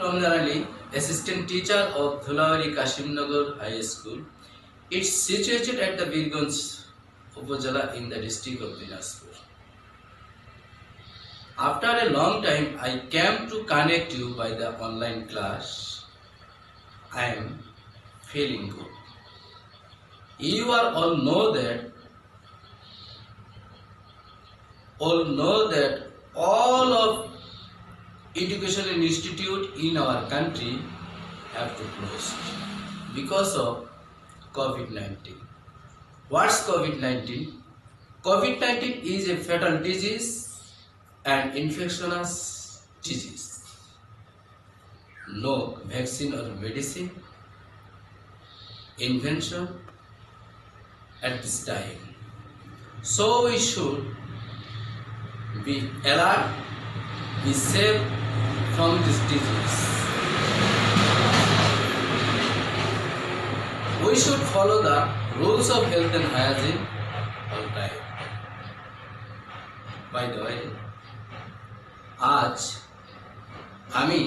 Hamdan Ali, assistant teacher of Dhulawari Kashimnagar High School. It's situated at the Birgunj Upazila in the district of Dinajpur. After a long time, I came to connect you by the online class. I am feeling good. You are all know that all of educational institute in our country have to close because of COVID-19. What's COVID-19? COVID-19 is a fatal disease and infectious disease. No vaccine or medicine invention at this time. So we should be alert, be safe from this disease. We should follow the rules of health and hygiene all time. By the way, আজ আমি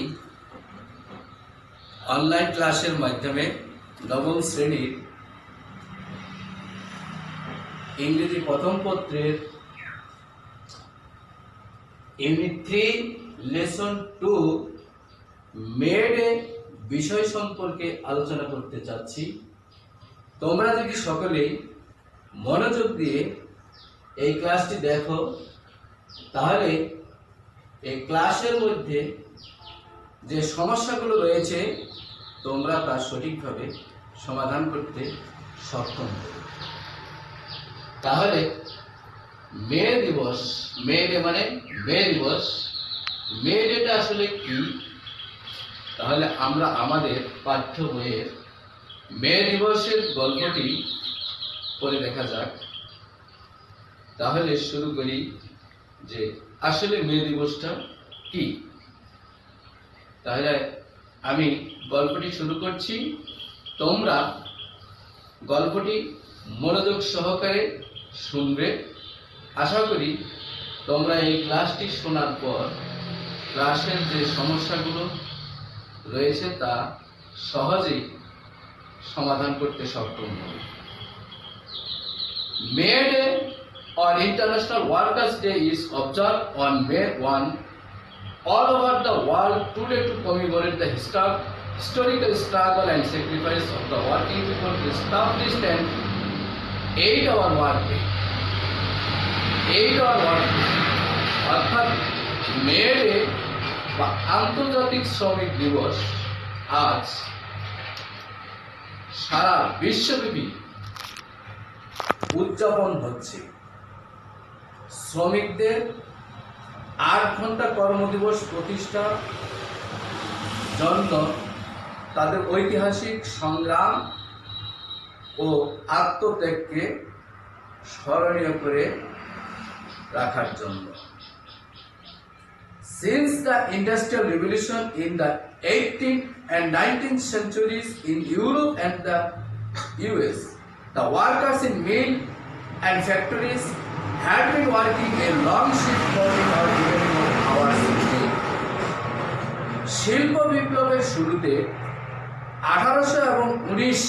online ক্লাসের মাধ্যমে নবম শ্রেণীর ইংরেজি প্রথম পত্রের unit 3 lesson 2 made a বিষয় সম্পর্কে আলোচনা করতে চাচ্ছি। তোমরা যদি সকলেই মনোযোগ দিয়ে এই ক্লাসটি দেখো তাহলে এই ক্লাসের মধ্যে যে সমস্যাগুলো রয়েছে তোমরা তা সঠিকভাবে সমাধান করতে সক্ষম হবে। তাহলে মে দিবস, মে ডে মানে মে দিবস, মে ডেটা আসলে কি? তাহলে আমরা আমাদের পাঠ্য বইয়ের মে দিবসের গল্পটি পড়ে দেখা যাক। তাহলে শুরু করি যে আসলে মে দিবসটা কি। তাহলে আমি গল্পটি শুরু করছি, তোমরা গল্পটি মনোযোগ সহকারে শুনবে। আশা করি তোমরা এই ক্লাসটি শোনার পর ক্লাসের যে সমস্যাগুলো রয়েছে তা সহজেই সমাধান করতে সক্ষম হবে। May Day or International Workers' Day is observed on May 1 all over the world today to commemorate the historical struggle and sacrifice of the working people to establish an 8-hour workday. 8-hour workday অর্থাৎ May Day বা আন্তর্জাতিক শ্রমিক দিবস আজ সারা বিশ্বব্যাপী উদযাপন হচ্ছে। শ্রমিকদের 8 ঘন্টা কর্মদিবস প্রতিষ্ঠার জন্য তাদের ঐতিহাসিক সংগ্রাম ও আত্মত্যাগকে স্মরণীয় করে রাখার জন্য। Since the Industrial Revolution in the 18th and 19th centuries in Europe and the US, the workers in mill and factories had been working a long shift 14 or even more hours a day. শিল্প বিপ্লবের শুরুতে 1800 এবং 19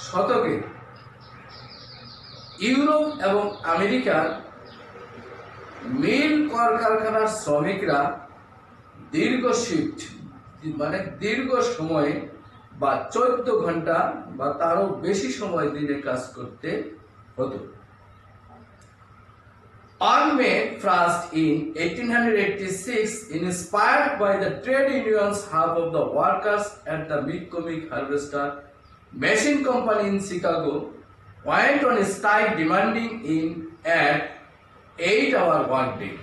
শতকে Europe এবং আমেরিকার মিল কলকারখানার শ্রমিকরা দীর্ঘ শিফট মানে দীর্ঘ সময় বা 14 ঘন্টা বা তারও বেশি সময় দিনে কাজ করতে হতো। On May 1st in 1886, inspired by the trade unions, half of the workers at the McCormick Harvester Machine Company in Chicago went on a strike demanding an 8-hour workday.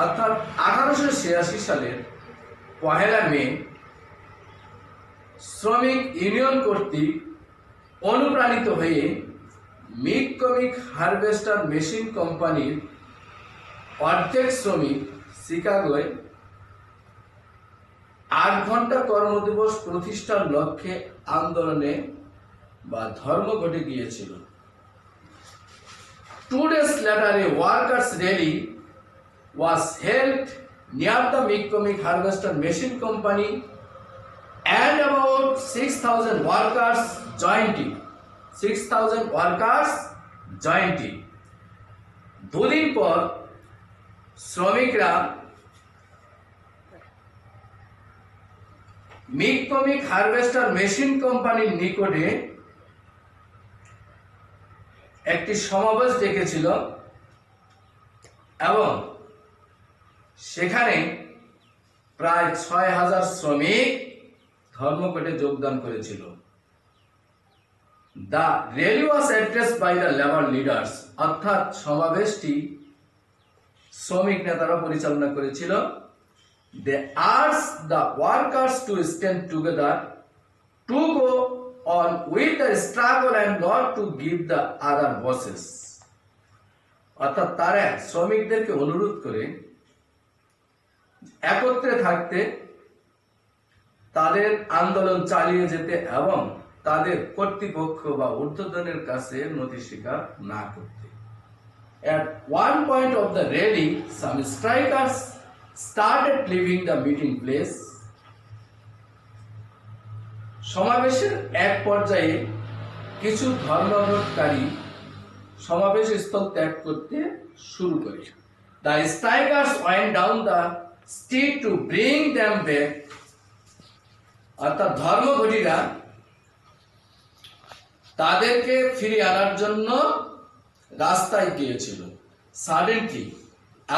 অর্থাৎ 1886 সালের 1 মে শ্রমিক ইউনিয়ন কর্তৃক অনুপ্রাণিত হয়ে McCormick হারভেস্টার মেশিন কোম্পানির অর্ধেক শ্রমিক শিকাগোয় 8 ঘন্টা কর্মদিবস প্রতিষ্ঠার লক্ষ্যে আন্দোলনে বা ধর্মঘটে গিয়েছিল। 2 days later, a workers' rally was held near the Mid-Comic Harvester Machine Company, and about 6,000 workers joined it. 6,000 workers joined it. দুদিন পর শ্রমিকরা Mid-Comic Harvester Machine কোম্পানির নিকটে একটি সমাবেশ ডেকেছিল এবং সেখানে প্রায় 6,000 শ্রমিক ধর্মঘটে যোগদান করেছিল। The rally was addressed by the labor leaders, অর্থাৎ সমাবেশটি শ্রমিক নেতারা পরিচালনা করেছিল। They urged the workers to stand together to go on with the struggle and not to give the other bosses. অর্থাৎ তারা শ্রমিকদেরকে অনুরোধ করে একত্রে থাকতে, তাদের আন্দোলন চালিয়ে যেতে এবং তাদের কর্তৃপক্ষ বা ঊর্ধ্বতনের কাছে নতি স্বীকার না করতে। At one point of the rally, some strikers started leaving the meeting place. সমাবেশের এক পর্যায়ে কিছু ধর্মঘটকারী সমাবেশ স্থল ত্যাগ করতে শুরু করে। The strikers went down the street to bring them back. অর্থাৎ ধর্মঘটীরা তাদেরকে ফিরিয়ে আনার জন্য রাস্তায় গিয়েছিল। Suddenly,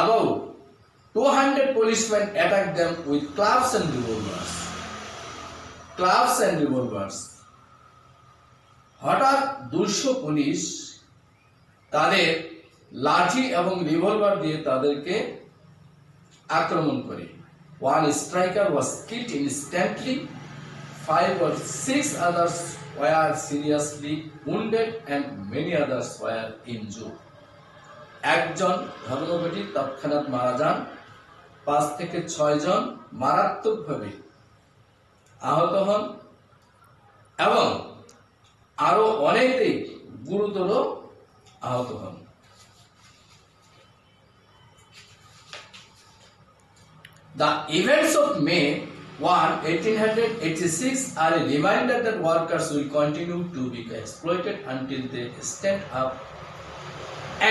about 200 policemen attacked them with clubs and revolvers. Clubs and revolvers. হঠাৎ 200 পুলিশ তাদের লাঠি এবং রিভলভার দিয়ে তাদেরকে আক্রমণ করে। One striker was killed instantly. 5 or 6 others were seriously wounded and many others were injured. একজন ধর্মঘটী তৎক্ষণাৎ মারা যান, 5 থেকে 6 জন মারাত্মকভাবে আহত হন এবং আরো অনেকেই গুরুতর আহত হন। The events of May 1, 1886 are a reminder that workers will continue to be exploited until they stand up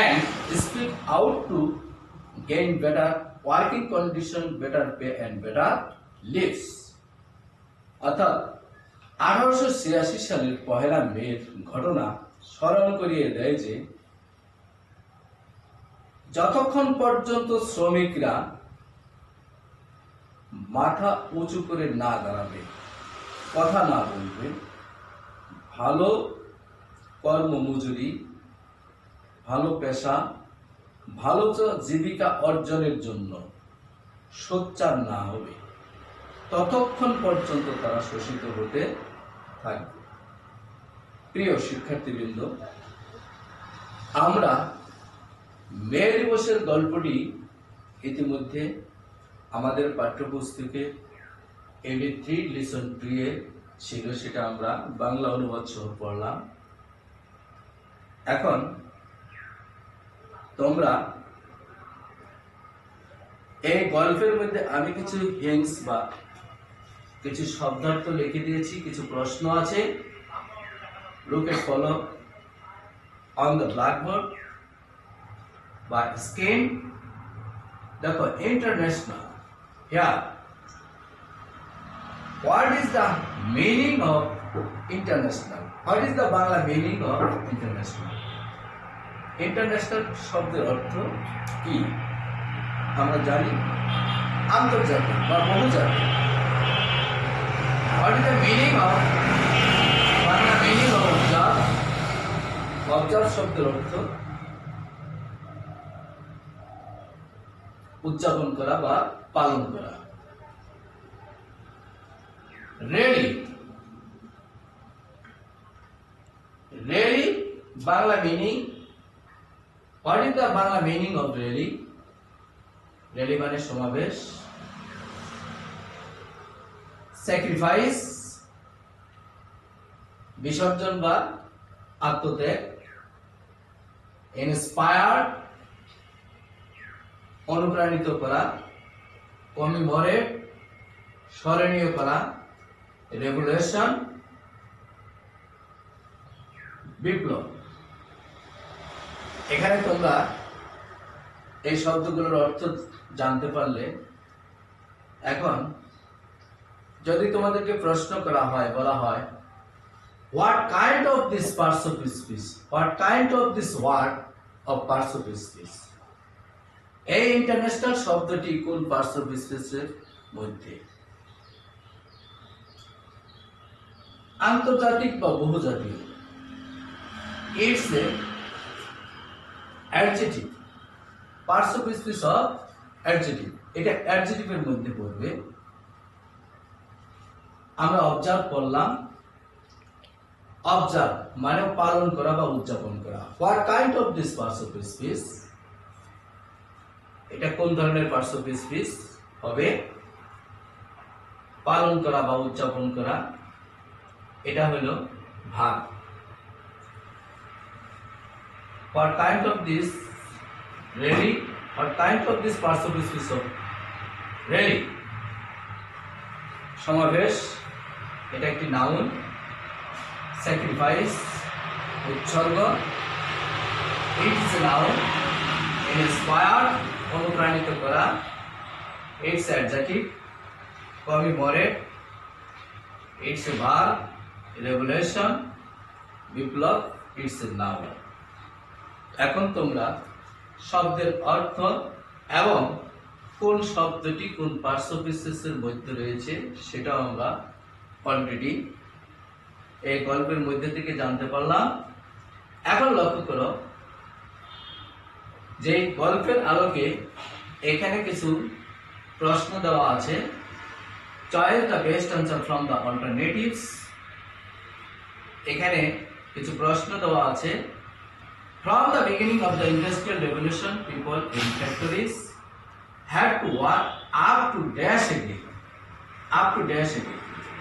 and speak out to gain better working conditions, better pay and better lives. অর্থাৎ 1886 সালের 1 মের ঘটনা স্মরণ করিয়ে দেয় যে যতক্ষণ পর্যন্ত শ্রমিকরা মাথা উঁচু করে না দাঁড়াবে, কথা না বলবে, ভালো কর্মমজুরি, ভালো পেশা, ভালো জীবিকা অর্জনের জন্য সোচ্চার না হবে, ততক্ষণ পর্যন্ত তারা শোষিত হতে থাকবে। প্রিয় শিক্ষার্থীবৃন্দ, আমরা মে দিবসের গল্পটি ইতিমধ্যে আমাদের পাঠ্যপুস্তকে এমএ 3 লেসন 2 এ ছিল, সেটা আমরা বাংলা অনুবাদ সহ পড়লাম। এখন তোমরা এই গল্পের মধ্যে আমি কিছু হিন্টস বা কিছু শব্দার্থ লিখে দিয়েছি, কিছু প্রশ্ন আছে। Look and follow on the blackboard by screen. দেখো, international. Here, what is the meaning of international? What is the Bangla meaning of international? International শব্দের অর্থ কি? আমরা জানি আন্তর্জাতিক বা বহুজাতিক। What is the meaning of Bangla meaning of observe? Observe শব্দের অর্থ উদযাপন করা বা পালন করা। Rally, rally Bangla meaning. What is the Bangla meaning of rally? Rally মানে সমাবেশ। Sacrifice বিসর্জন বা আত্মত্যাগ। Inspire অনুপ্রাণিত করা। কমিমোরেট স্মরণীয় করা, রেভলিউশন বিপ্লব। এখানে তোমরা এই শব্দগুলোর অর্থ জানতে পারলে। এখন যদি তোমাদেরকে প্রশ্ন করা হয়, বলা হয় what kind of this parts of speech, what kind of this word of parts of speech, এই ইন্টারন্যাশনাল শব্দটি কোন পার্টস অফ স্পিচের মধ্যে? আন্তর্জাতিক বা বহুজাতীয়। It's a adjective, parts of speech of adjective, এটা অ্যাডজেক্টিভের মধ্যে পড়বে। আমরা অবজার্ভ করলাম, অবজার্ভ মানে পালন করা বা উদযাপন করা। What kind of this parts of speech, এটা কোন ধরনের পার্টস অফ স্পিচ হবে? পালন করা বা উদযাপন করা, এটা হলো ভাগ। What kind of this rally? What kind of this parts of speech of rally? সমাবেশ, এটা একটি নাউন। স্যাক্রিফাইস উৎসর্গ, ইটস এ নাউন। ইন্সপায়ার অনুপ্রাণিত করা, it's adjective. কমিমোরেট it's a verb. Revolution Biplab it's a noun. এখন তোমরা শব্দের অর্থ এবং কোন শব্দটি কোন পার্টস অফ স্পিচের মধ্যে রয়েছে সেটাও আমরা অলরেডি এই গল্পের মধ্যে থেকে জানতে পারলাম। এখন লক্ষ্য করো যে গল্পের আলোকে এখানে কিছু প্রশ্ন দেওয়া আছে। Choice the best answer from the alternatives. এখানে কিছু প্রশ্ন দেওয়া আছে। From the beginning of the Industrial Revolution, people in factories had to work up to dash a day. Up to dash a day.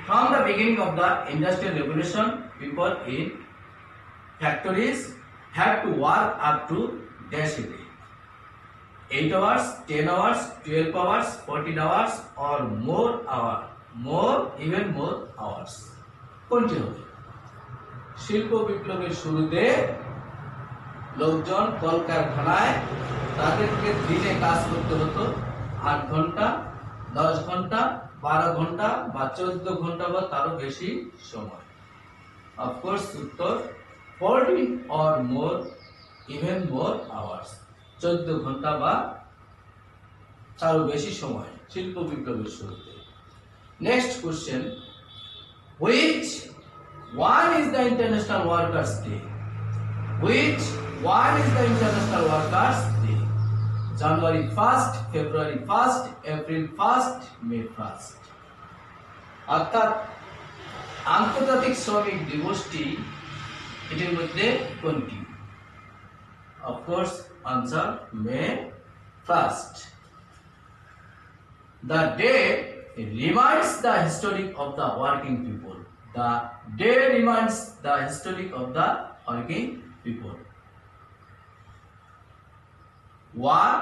From the beginning of the Industrial Revolution, people in factories had to work up to dash a day. 8 hours, 10 hours, 12 hours, 14 hours or more hours. More, even more hours. কোনটি হবে? শিল্প বিপ্লবের শুরুতে লোকজন কলকারখানায় তাদেরকে দিনে কাজ করতে হতো 8 ঘন্টা, 10 ঘন্টা, 12 ঘন্টা বা 14 ঘন্টা বা তারও বেশি সময়। অফকোর্স উত্তর 14 or more, even more hours, 14 ঘন্টা বা তারও বেশি সময় শিল্প বিপ্লবের শুরুতে। Next question, which one is the International Workers' Day? Which one is the International Workers' Day? January 1st, February 1st, April 1st, May 1st. অর্থাৎ আন্তর্জাতিক শ্রমিক দিবসটি এটির মধ্যে কোনটি? Of course answer May 1st. The day reminds the historic of the working people. The day reminds the historic of the working people. War,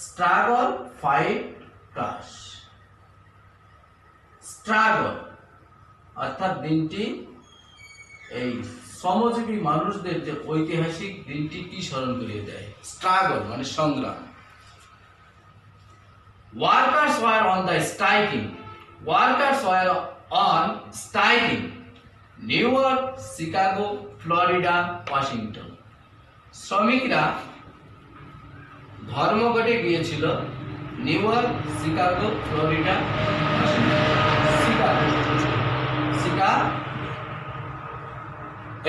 struggle, fight, crash. Struggle অর্থাৎ দিনটি এই শ্রমজীবী মানুষদের যে ঐতিহাসিক দিনটি কি স্মরণ করিয়ে দেয়? স্ট্রাগল মানে সংগ্রাম। Workers were on the striking. Workers were on striking. New York, Chicago, Florida, Washington. শ্রমিকরা ধর্মঘটে গিয়েছিল new York, Chicago, Florida, Washington. Chicago.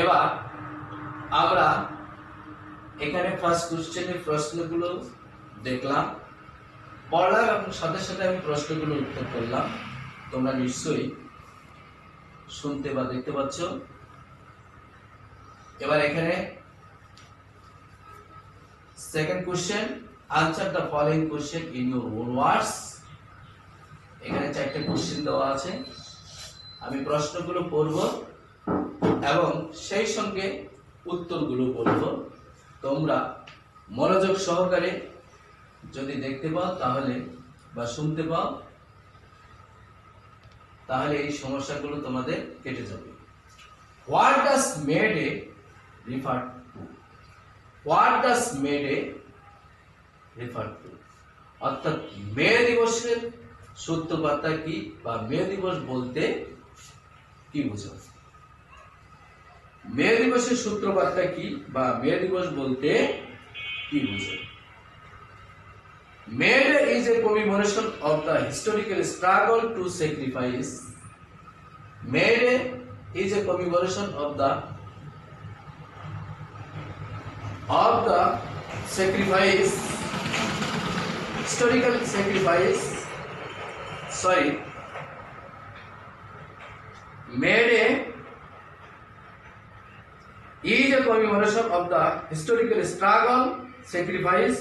এবার আমরা এখানে ফার্স্ট কোশ্চেনের প্রশ্নগুলো দেখলাম, পড়লাম এবং সাথে সাথে আমি প্রশ্নগুলোর উত্তর করলাম। তোমরা নিশ্চয়ই শুনতে বা দেখতে পাচ্ছ। এবার এখানে second question, answer the following question in your own words. এখানে 4টে কোশ্চেন দেওয়া আছে। আমি প্রশ্নগুলো পড়ব এবং সেই সঙ্গে উত্তরগুলো বলব। তোমরা মনোযোগ সহকারে যদি দেখতে পাও তাহলে বা শুনতে পাও তাহলে এই সমস্যাগুলো তোমাদের কেটে যাবে। What does May Day refer to? What does May Day refer to? অর্থাৎ মে দিবসের সূত্রপাতটা কি বা মে দিবস বলতে কি বোঝায়? মে দিবসের সূত্রপাতটা কি বা মে দিবস বলতে কি বোঝায়? May Day is a commemoration of the historical struggle to sacrifice. May Day is a commemoration of the sacrifice, historical sacrifice. Sorry, May Day is a commemoration of the historical struggle, sacrifice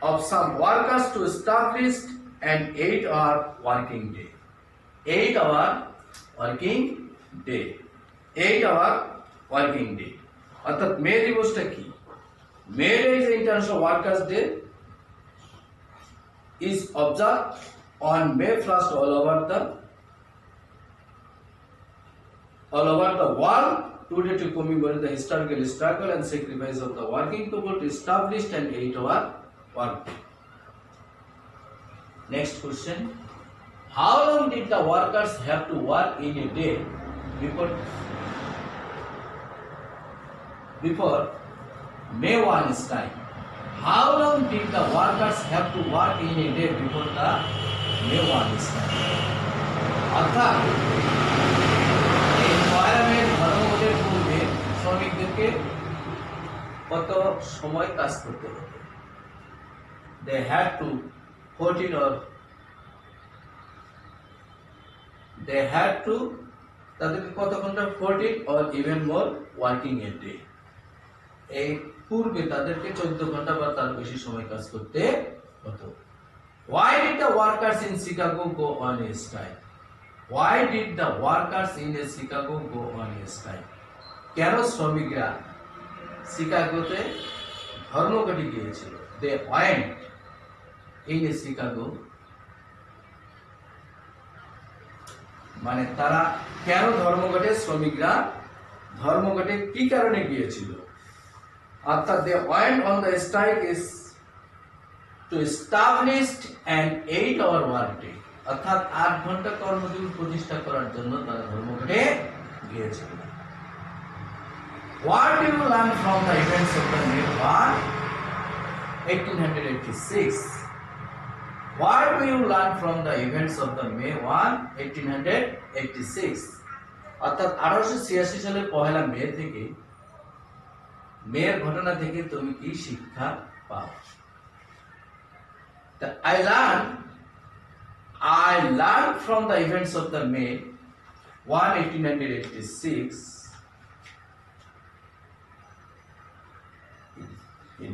of some workers to establish an 8-hour working day. 8-hour working day. 8-hour working day. অর্থাৎ মে দিবসটা কি? May Day is international workers day, is observed on May 1st all over the world today to commemorate the historical struggle and sacrifice of the working people to establish an 8-hour work. Next question. How long did the workers have to work in a day before May 1 strike? How long did the workers have to work in a day before the May 1 strike? অর্থাৎ এই পয়লা মে ধর্মঘটের পূর্বে শ্রমিকদেরকে কত সময় কাজ করতে হবে? They had to 14 or they had to তাদেরকে কত ঘন্টা 14 or even more working a day. এই পূর্বে তাদেরকে 14 ঘন্টা বা তার বেশি সময় কাজ করতে হতো। Why did the workers in Chicago go on a strike? Why did the workers in Chicago go on a strike? কেন শ্রমিকরা শিকাগোতে ধর্মঘটে গিয়েছিল? They went in Chicago, মানে তারা কেন ধর্মঘটে শ্রমিকরা ধর্মঘটে কি কারণে গিয়েছিল? অর্থাৎ they went on the strike is to establish an 8-hour work day, অর্থাৎ 8 ঘন্টা কর্মদিবস প্রতিষ্ঠা করার জন্য তারা ধর্মঘটে গিয়েছিল। What do you learn from the events of the May 1, 1886? What do you learn from the events of the May 1, 1886? অর্থাৎ 1886 সালের পহেলা মে থেকে মেয়ের ঘটনা থেকে তুমি কি শিক্ষা পাও? I learned from the events of the May 1, 1886.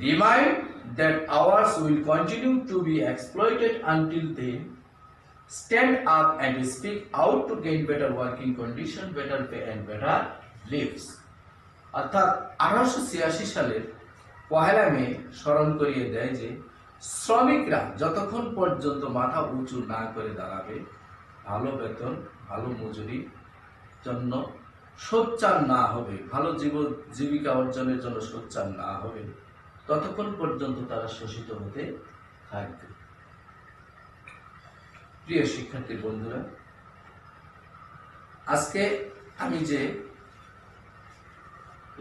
Remind that hours will continue to be exploited until they stand up and speak out to gain better working conditions, better pay and better lives. অর্থাৎ 1886 সালের পহেলা মে স্মরণ করিয়ে দেয় যে শ্রমিকরা যতক্ষণ পর্যন্ত মাথা উঁচু না করে দাঁড়াবে, ভালো বেতন ভালো মজুরির জন্য সোচ্চার না হবে, ভালো জীবিকা অর্জনের জন্য সোচ্চার না হবে, ততক্ষণ পর্যন্ত তারা শোষিত হতে থাকবে। প্রিয় শিক্ষার্থী বন্ধুরা, আজকে আমি যে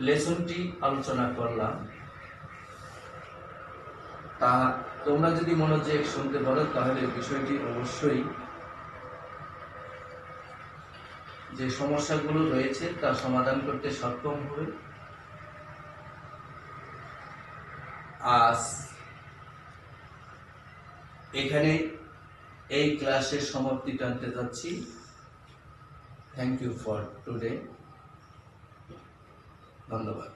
লেসনটি আলোচনা করলাম তা তোমরা যদি মনোযোগ শুনতে পারো তাহলে বিষয়টি অবশ্যই যে সমস্যাগুলো রয়েছে তা সমাধান করতে সক্ষম হবে। আজ এখানে এই ক্লাসের সমাপ্তি টানতে যাচ্ছি। Thank you for today. ধন্যবাদ।